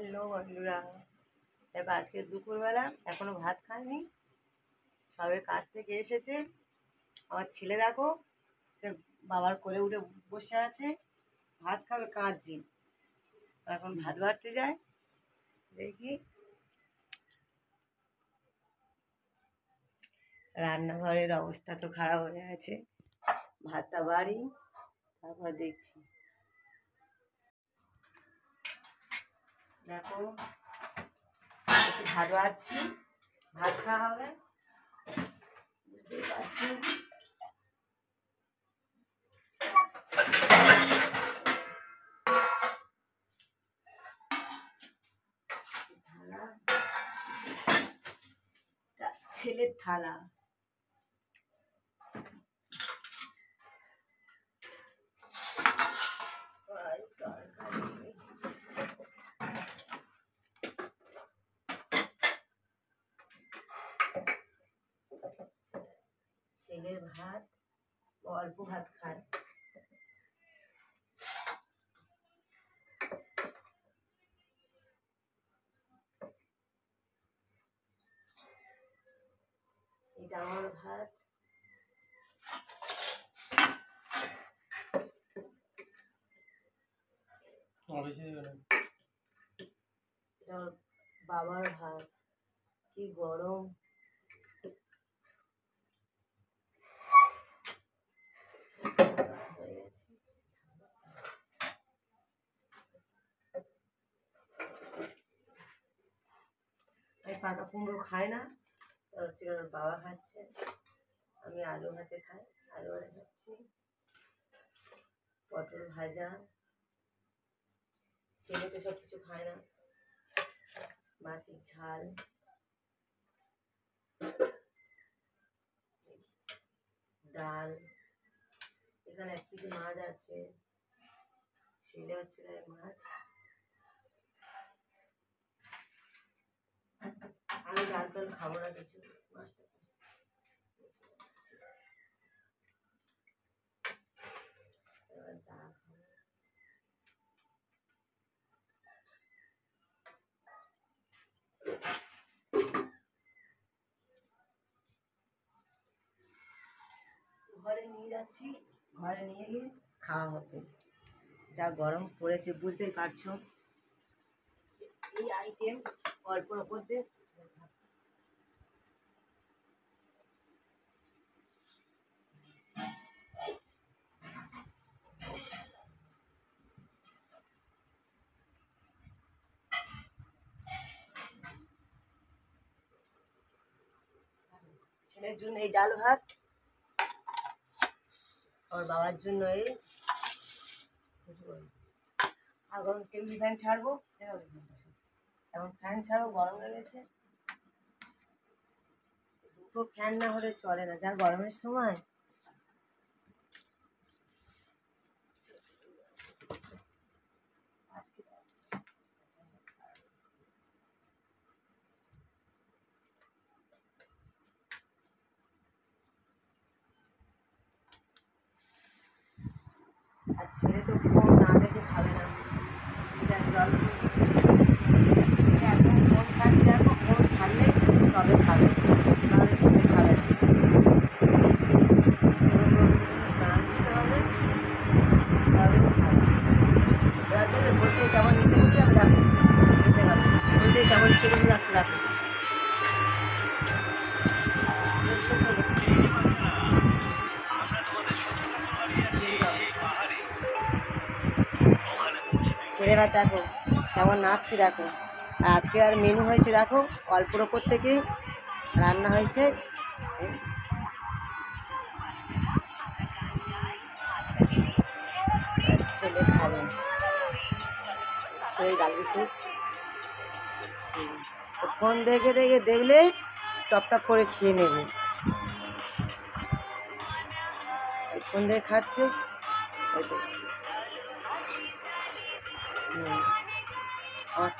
Hello বন্ধুরা, দেখো আজকে দুপুরবেলা এখনো ভাত খায়নি, সবে কাজ থেকে এসেছে। আমার ছেলে দেখো বাবার কোলে উঠে বসে আছে, ভাত খাবে কাঁদছি। এখন ভাত বাড়তে যায়, দেখি রান্নাঘরের অবস্থা তো খারাপ হয়ে আছে। ভাতটা বাড়ি, তারপর দেখছি। দেখো একটু ভাত বাড়ছি, ভাত খাওয়া হবে, বুঝতেই পারছি। ছেলের থালা, ছেলের ভাত, অল্প ভাত খায়। এটা আমার ভাত, এটা বাবার ভাত। কি গরম! পাকা কুমড়ো খায় না, হচ্ছে ওর বাবা খাচ্ছে। আমি আলু ভাতে খাই, আলু ভাতে খাচ্ছি। পটল ভাজা, ছেলে তো সব কিছু খায় না। মাছের ঝাল, ডাল, এখানে 1 কেজি মাছ আছে। ছেলে হচ্ছে মাছ, আমি ডাল টাল খাবো না কিছু। মাছটা এবার ডাল খাবো। ঘরে নিয়ে যাচ্ছি, ঘরে নিয়ে গিয়ে খাওয়া হবে। যা গরম পড়েছে বুঝতেই পারছো। এই আইটেম অল্পর ওপর দিয়ে ছেলের জন্য এই ডাল ভাত, ওর বাবার জন্য এই এখন টেবিল ফ্যান ছাড়বো। এখন ফ্যান ছাড়বো, গরম লেগেছে। দুটো ফ্যান না হলে চলে না, যা গরমের সময়। আর ছেলে তো ফোন না দেখে খাবে না, জল ছেলে এখন ফোন ছাড়ছে, দেখো ফোন ছাড়লে তবে খাবে, নাহলে ছেলে খাবে না। বলতে কেমন নিচে বলতে আমি রাখি, ছেলে খাবে বলতে কেমন নিচে বলে যাচ্ছে রাখি। ছেলেরা দেখো কেমন নাচছে, দেখো। আর আজকে আর মেনু হয়েছে দেখো, অল্পর ওপর থেকে রান্না হয়েছে। ছেলে খাবে, ছেলে ডাল দিচ্ছে। ফোন দেখে দেখে দেখলে টপ টপ করে খেয়ে নেবে। ফোন দেখে খাচ্ছে, আমার